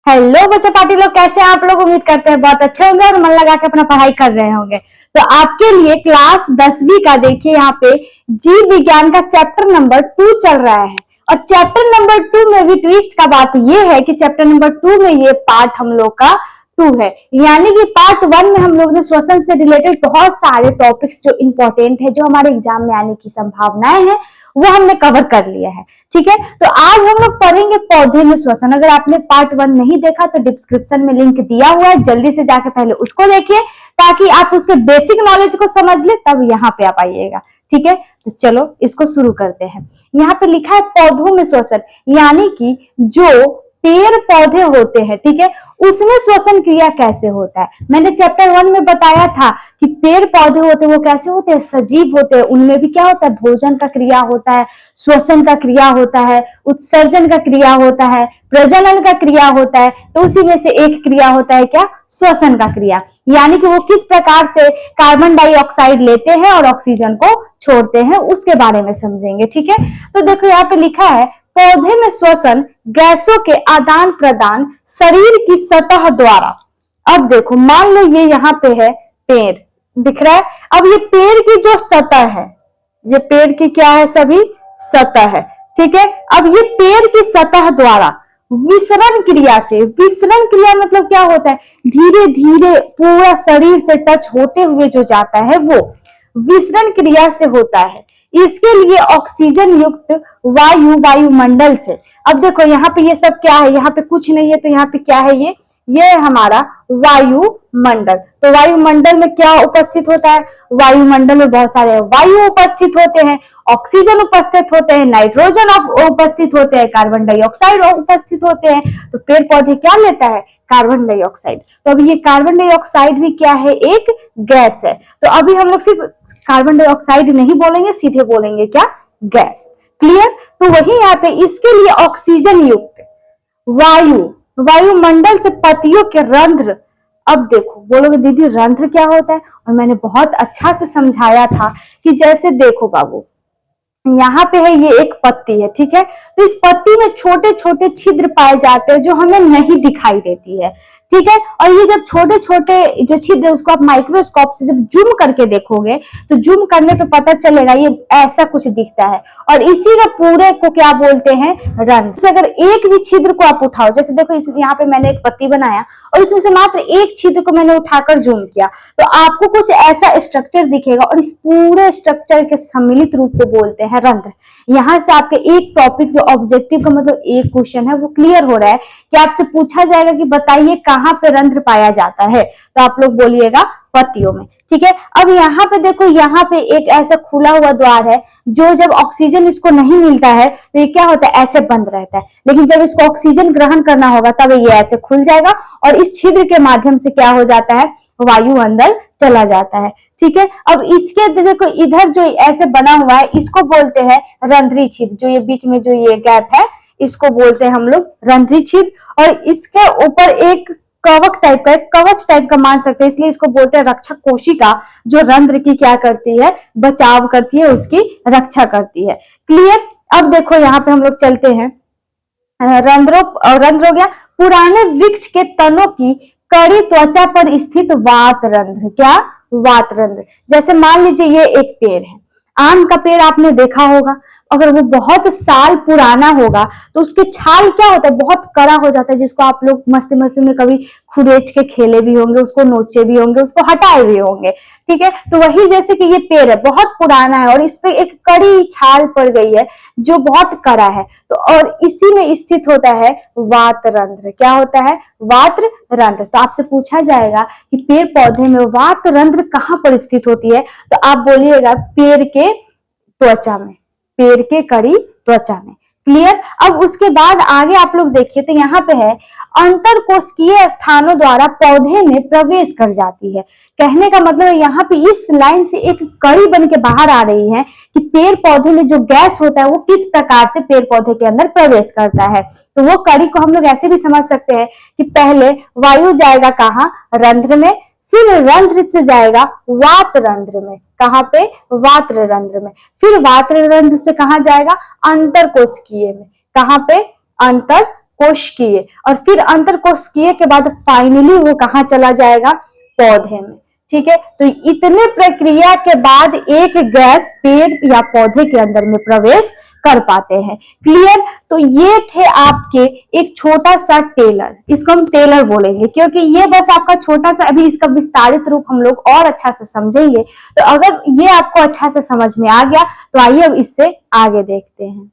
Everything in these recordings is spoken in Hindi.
हेलो बच्चा पार्टी लोग, कैसे हैं आप लोग। उम्मीद करते हैं बहुत अच्छे होंगे और मन लगा के अपना पढ़ाई कर रहे होंगे। तो आपके लिए क्लास 10वीं का देखिए यहाँ पे जीव विज्ञान का चैप्टर नंबर 2 चल रहा है। और चैप्टर नंबर 2 में भी ट्विस्ट का बात ये है कि चैप्टर नंबर 2 में ये पार्ट हम लोग का 2 है, यानी कि पार्ट 1 में हम लोग ने श्वसन से रिलेटेड बहुत सारे टॉपिक्स जो इंपॉर्टेंट है, जो हमारे एग्जाम में आने की संभावनाएं हैं, वो हमने कवर कर लिया है। ठीक है, तो आज हम लोग पढ़ेंगे पौधे में श्वसन। अगर आपने पार्ट 1 नहीं देखा तो डिस्क्रिप्शन में लिंक दिया हुआ है, जल्दी से जाके पहले उसको देखिए ताकि आप उसके बेसिक नॉलेज को समझ ले, तब यहाँ पे आप आइएगा। ठीक है, तो चलो इसको शुरू करते हैं। यहाँ पे लिखा है पौधों में श्वसन, यानी कि जो पेड़ पौधे होते हैं, ठीक है, उसमें श्वसन क्रिया कैसे होता है। मैंने चैप्टर 1 में बताया था कि पेड़ पौधे होते हैं वो कैसे होते हैं, सजीव होते हैं। उनमें भी क्या होता है, भोजन का क्रिया होता है, श्वसन का क्रिया होता है, उत्सर्जन का क्रिया होता है, प्रजनन का क्रिया होता है। तो उसी में से एक क्रिया होता है क्या, श्वसन का क्रिया, यानी कि वो किस प्रकार से कार्बन डाइऑक्साइड लेते हैं और ऑक्सीजन को छोड़ते हैं, उसके बारे में समझेंगे। ठीक है, तो देखो यहाँ पे लिखा है पौधे में श्वसन गैसों के आदान प्रदान शरीर की सतह द्वारा। अब देखो, मान लो ये यहाँ पे है पेड़, दिख रहा है। अब ये पेड़ की जो सतह है, ये पेड़ की क्या है, सभी सतह है। ठीक है, अब ये पेड़ की सतह द्वारा विसरण क्रिया से, विसरण क्रिया मतलब क्या होता है, धीरे धीरे पूरा शरीर से टच होते हुए जो जाता है वो विसरण क्रिया से होता है। इसके लिए ऑक्सीजन युक्त वायु वायुमंडल से। अब देखो यहाँ पे ये सब क्या है, यहाँ पे कुछ नहीं है, तो यहाँ पे क्या है, ये है हमारा वायुमंडल। तो वायुमंडल में क्या उपस्थित होता है, वायुमंडल में बहुत सारे वायु उपस्थित होते हैं, ऑक्सीजन उपस्थित होते हैं, नाइट्रोजन उपस्थित होते हैं, कार्बन डाइऑक्साइड उपस्थित होते हैं। तो पेड़ पौधे क्या लेता है, कार्बन डाइऑक्साइड। तो अभी ये कार्बन डाइऑक्साइड भी क्या है, एक गैस है। तो अभी हम लोग सिर्फ कार्बन डाइऑक्साइड नहीं बोलेंगे, सीधे बोलेंगे क्या, गैस। क्लियर। तो वही यहाँ पे इसके लिए ऑक्सीजन युक्त वायु वायुमंडल से पत्तियों के रंध्र। अब देखो, बोलोगे दीदी रंध्र क्या होता है, और मैंने बहुत अच्छा से समझाया था कि जैसे देखो बाबू, यहाँ पे है ये एक पत्ती है, ठीक है, तो इस पत्ती में छोटे छोटे छिद्र पाए जाते हैं जो हमें नहीं दिखाई देती है। ठीक है, और ये जब छोटे छोटे जो छिद्र है उसको आप माइक्रोस्कोप से जब जूम करके देखोगे तो जूम करने पे पता चलेगा ये ऐसा कुछ दिखता है, और इसी का पूरे को क्या बोलते हैं, रंध्र। अगर एक भी छिद्र को आप उठाओ, जैसे देखो यहाँ पे मैंने एक पत्ती बनाया और इसमें से मात्र एक छिद्र को मैंने उठाकर जूम किया, तो आपको कुछ ऐसा स्ट्रक्चर दिखेगा, और इस पूरे स्ट्रक्चर के सम्मिलित रूप को बोलते हैं रंध्र। यहां से आपके एक टॉपिक जो ऑब्जेक्टिव का मतलब एक क्वेश्चन है वो क्लियर हो रहा है कि आपसे पूछा जाएगा कि बताइए कहां पे रंध्र पाया जाता है, तो आप लोग बोलिएगा पत्तियों में। ठीक है, अब यहाँ पे देखो, यहाँ पे एक ऐसा खुला हुआ द्वार है जो जब ऑक्सीजन इसको नहीं मिलता है तो ये क्या होता है, ऐसे बंद रहता है, लेकिन जब इसको ऑक्सीजन ग्रहण करना होगा तब ये ऐसे खुल जाएगा, और इस छिद्र के माध्यम से क्या हो जाता है, वायु अंदर चला जाता है। ठीक है, अब इसके देखो इधर जो ऐसे बना हुआ है इसको बोलते हैं रंध्री छिद्र, जो ये बीच में जो ये गैप है इसको बोलते हैं हम लोग रंध्री छिद्र, और इसके ऊपर एक कवक टाइप का, एक कवच टाइप का मान सकते हैं, इसलिए इसको बोलते हैं रक्षक कोशिका, जो रंध्र की क्या करती है, बचाव करती है, उसकी रक्षा करती है। क्लियर। अब देखो यहाँ पे हम लोग चलते हैं, रंध्र हो गया, पुराने वृक्ष के तनों की कड़ी त्वचा पर स्थित वात रंध्र। क्या, वात रंध्र। जैसे मान लीजिए ये एक पेड़ है, आम का पेड़ आपने देखा होगा, अगर वो बहुत साल पुराना होगा तो उसके छाल क्या होता है, बहुत कड़ा हो जाता है, जिसको आप लोग मस्ती मस्ती में कभी खुरेच के खेले भी होंगे, उसको नोचे भी होंगे, उसको हटाए भी होंगे। ठीक है, तो वही जैसे कि ये पेड़ है, बहुत पुराना है और इस पे एक कड़ी छाल पड़ गई है जो बहुत कड़ा है, तो और इसी में स्थित होता है वात रंध्र। क्या होता है, वात रंध्र। तो आपसे पूछा जाएगा कि पेड़ पौधे में वात रंध्र कहाँ पर स्थित होती है, तो आप बोलिएगा पेड़ के त्वचा में, पेड़ के कड़ी त्वचा में। क्लियर। अब उसके बाद आगे आप लोग देखिए तो यहाँ पे है अंतरकोशिकीय स्थानों द्वारा पौधे में प्रवेश कर जाती है। कहने का मतलब है यहाँ पे इस लाइन से एक कड़ी बन के बाहर आ रही है कि पेड़ पौधे में जो गैस होता है वो किस प्रकार से पेड़ पौधे के अंदर प्रवेश करता है। तो वो कड़ी को हम लोग ऐसे भी समझ सकते हैं कि पहले वायु जाएगा कहाँ, रंध्र में, फिर रंध्र से जाएगा वात रंध्र में। कहाँ पे, वात्र रंध्र में। फिर वात्र रंध्र से कहाँ जाएगा, अंतर कोशिकीय में। कहाँ पे, अंतर कोशिकीय, और फिर अंतर कोशिकीय के बाद फाइनली वो कहाँ चला जाएगा, पौधे में। ठीक है, तो इतने प्रक्रिया के बाद एक गैस पेड़ या पौधे के अंदर में प्रवेश कर पाते हैं। क्लियर? तो ये थे आपके एक छोटा सा टेलर, इसको हम टेलर बोलेंगे क्योंकि ये बस आपका छोटा सा, अभी इसका विस्तारित रूप हम लोग और अच्छा से समझेंगे। तो अगर ये आपको अच्छा से समझ में आ गया तो आइए अब इससे आगे देखते हैं।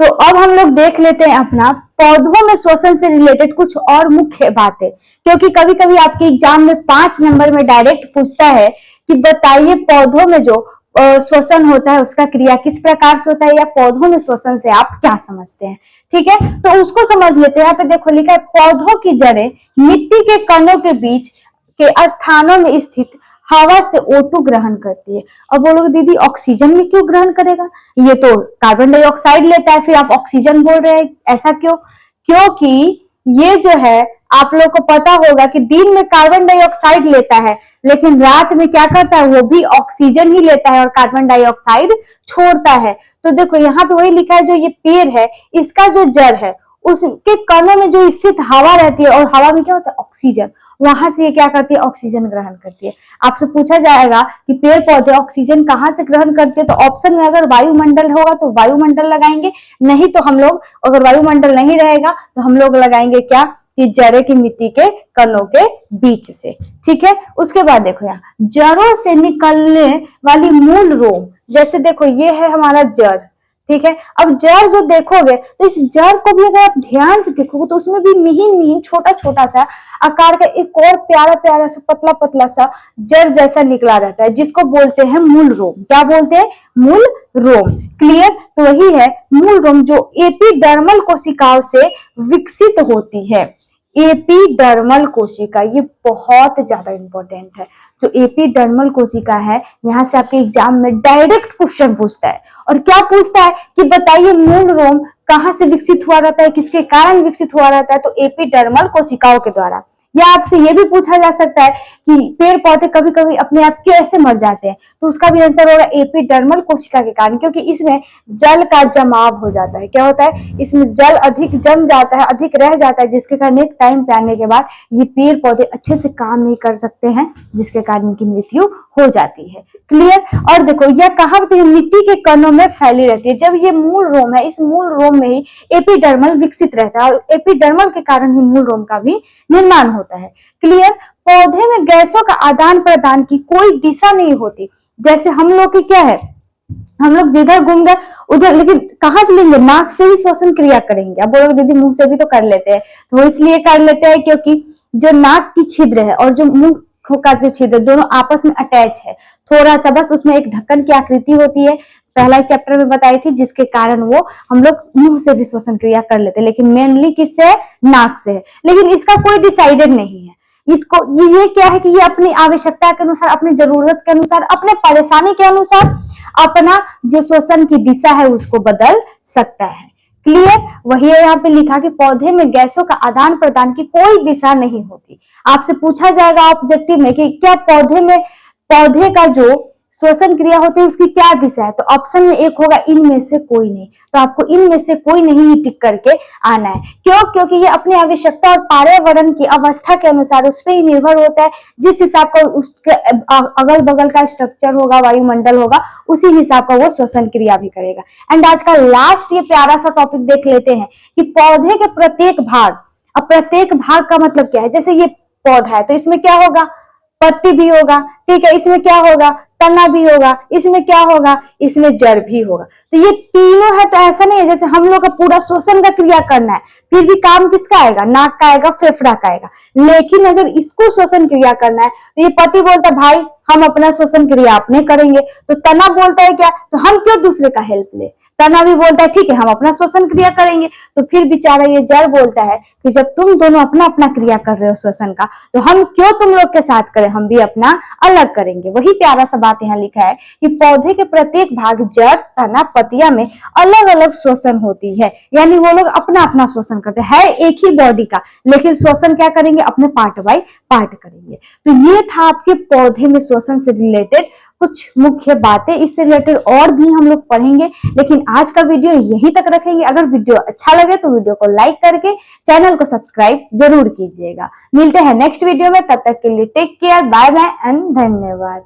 तो अब हम लोग देख लेते हैं अपना पौधों में श्वसन से रिलेटेड कुछ और मुख्य बातें, क्योंकि कभी कभी आपके एग्जाम में 5 नंबर में डायरेक्ट पूछता है कि बताइए पौधों में जो श्वसन होता है उसका क्रिया किस प्रकार से होता है, या पौधों में श्वसन से आप क्या समझते हैं। ठीक है, तो उसको समझ लेते हैं। यहाँ पे देखो लिखा है पौधों की जड़ें मिट्टी के कणों के बीच के स्थानों में स्थित हवा से O2 ग्रहण करती है। अब बोलोगे दीदी ऑक्सीजन में क्यों ग्रहण करेगा, ये तो कार्बन डाइऑक्साइड लेता है, फिर आप ऑक्सीजन बोल रहे हैं, ऐसा क्यों? क्योंकि ये जो है आप लोग को पता होगा कि दिन में कार्बन डाइऑक्साइड लेता है, लेकिन रात में क्या करता है, वो भी ऑक्सीजन ही लेता है और कार्बन डाइऑक्साइड छोड़ता है। तो देखो यहाँ पे वही लिखा है, जो ये पेड़ है इसका जो जड़ है उसके कणों में जो स्थित हवा रहती है, और हवा में क्या होता है, ऑक्सीजन, वहां से ये क्या करती है, ऑक्सीजन ग्रहण करती है। आपसे पूछा जाएगा कि पेड़ पौधे ऑक्सीजन कहाँ से ग्रहण करते हैं, तो ऑप्शन में अगर वायुमंडल होगा तो वायुमंडल लगाएंगे, नहीं तो हम लोग, अगर वायुमंडल नहीं रहेगा तो हम लोग लगाएंगे क्या, कि जड़े की मिट्टी के कणों के बीच से। ठीक है, उसके बाद देखो यहाँ जड़ों से निकलने वाली मूल रोम, जैसे देखो ये है हमारा जड़। ठीक है, अब जड़ जो देखोगे तो इस जड़ को भी अगर आप ध्यान से देखोगे तो उसमें भी मिहिन मिहिन छोटा छोटा सा आकार का एक और प्यारा प्यारा सा पतला पतला सा जड़ जैसा निकला रहता है, जिसको बोलते हैं मूल रोम। क्या बोलते हैं, मूल रोम। क्लियर? तो वही है मूल रोम, जो एपिडर्मल कोशिकाओं से विकसित होती है। एपिडर्मल कोशिका, ये बहुत ज्यादा इंपॉर्टेंट है। जो एपिडर्मल कोशिका है, यहाँ से आपके एग्जाम में डायरेक्ट क्वेश्चन पूछता है, और क्या पूछता है कि बताइए मूल रोम कहाँ से विकसित हुआ रहता है, किसके कारण विकसित हुआ रहता है, तो एपिडर्मल कोशिकाओं के द्वारा। या आपसे ये भी पूछा जा सकता है कि पेड़ पौधे कभी कभी अपने आप कैसे मर जाते हैं, तो उसका भी आंसर होगा एपिडर्मल कोशिका के कारण, क्योंकि इसमें जल का जमाव हो जाता है। क्या होता है, इसमें जल अधिक जम जाता है, अधिक रह जाता है, जिसके कारण एक टाइम पे आने के बाद ये पेड़ पौधे अच्छे से काम नहीं कर सकते हैं, जिसके कारण इनकी मृत्यु हो जाती है। क्लियर? और देखो यह कहाँ पे, मिट्टी के कणों में फैली रहती है। जब ये मूल रोम है, इस मूल रोम में ही एपिडर्मल विकसित रहता है, और एपिडर्मल के कारण ही मूल रोम का भी निर्माण होता है। क्लियर? पौधे में गैसों का आदान प्रदान की कोई दिशा नहीं होती। जैसे हम लोग की क्या है, हम लोग जिधर घूम गए उधर, लेकिन कहाँ से लेंगे, नाक से ही श्वसन क्रिया करेंगे। अब बोलोगे दीदी मुंह से भी तो कर लेते हैं, तो वो इसलिए कर लेते हैं क्योंकि जो नाक की छिद्र है और जो मुंह का जो छिद्र, दोनों आपस में अटैच है थोड़ा सा, बस उसमें एक ढक्कन की आकृति होती है, पहला चैप्टर में बताई थी, जिसके कारण वो हम लोग मुंह से भी श्वसन क्रिया कर लेते हैं, लेकिन मेनली किससे है, नाक से है। लेकिन इसका कोई डिसाइडेड नहीं है। इसको ये क्या है कि ये अपनी आवश्यकता के अनुसार, अपनी जरूरत के अनुसार, अपने परेशानी के अनुसार अपना जो श्वसन की दिशा है उसको बदल सकता है। क्लियर? वही है यहाँ पे लिखा कि पौधे में गैसों का आदान प्रदान की कोई दिशा नहीं होती। आपसे पूछा जाएगा ऑब्जेक्टिव में कि क्या पौधे का जो श्वसन क्रिया होती है उसकी क्या दिशा है, तो ऑप्शन में एक होगा इनमें से कोई नहीं, तो आपको इनमें से कोई नहीं ही टिक करके आना है। क्यों? क्योंकि ये अपनी आवश्यकता और पर्यावरण की अवस्था के अनुसार उस पर ही निर्भर होता है। जिस हिसाब का उसके अगल बगल का स्ट्रक्चर होगा, वायुमंडल होगा, उसी हिसाब का वो श्वसन क्रिया भी करेगा। एंड आज का लास्ट ये प्यारा सा टॉपिक देख लेते हैं कि पौधे के प्रत्येक भाग, अब प्रत्येक भाग का मतलब क्या है, जैसे ये पौधा है तो इसमें क्या होगा, पत्ती भी होगा, ठीक है, इसमें क्या होगा, तना भी होगा, इसमें क्या होगा, इसमें जड़ भी होगा। तो ये तीनों है, तो ऐसा नहीं है जैसे हम लोग का पूरा श्वसन का क्रिया करना है, फिर भी काम किसका आएगा, नाक का आएगा, फेफड़ा का आएगा। लेकिन अगर इसको श्वसन क्रिया करना है तो ये पति बोलता है भाई हम अपना श्वसन क्रिया अपने करेंगे, तो तना बोलता है क्या, तो हम क्यों दूसरे का हेल्प ले, तना भी बोलता है ठीक है हम अपना श्वसन क्रिया करेंगे। तो फिर बेचारा ये जड़ बोलता है कि जब तुम दोनों अपना अपना क्रिया कर रहे हो श्वसन का, तो हम क्यों तुम लोग के साथ करें, हम भी अपना अलग करेंगे। वही प्यारा सा बात यहाँ लिखा है कि पौधे के प्रत्येक भाग, जड़, तना, पतिया में अलग अलग श्वसन होती है, यानी वो लोग अपना अपना श्वसन करते हैं, एक ही बॉडी का, लेकिन श्वसन क्या करेंगे, अपने पार्ट बाय पार्ट करेंगे। तो ये था आपके पौधे में श्वसन से रिलेटेड कुछ मुख्य बातें इससे रिलेटेड और भी हम लोग पढ़ेंगे, लेकिन आज का वीडियो यहीं तक रखेंगे। अगर वीडियो अच्छा लगे तो वीडियो को लाइक करके चैनल को सब्सक्राइब जरूर कीजिएगा। मिलते हैं नेक्स्ट वीडियो में, तब तक के लिए take care, bye bye and धन्यवाद।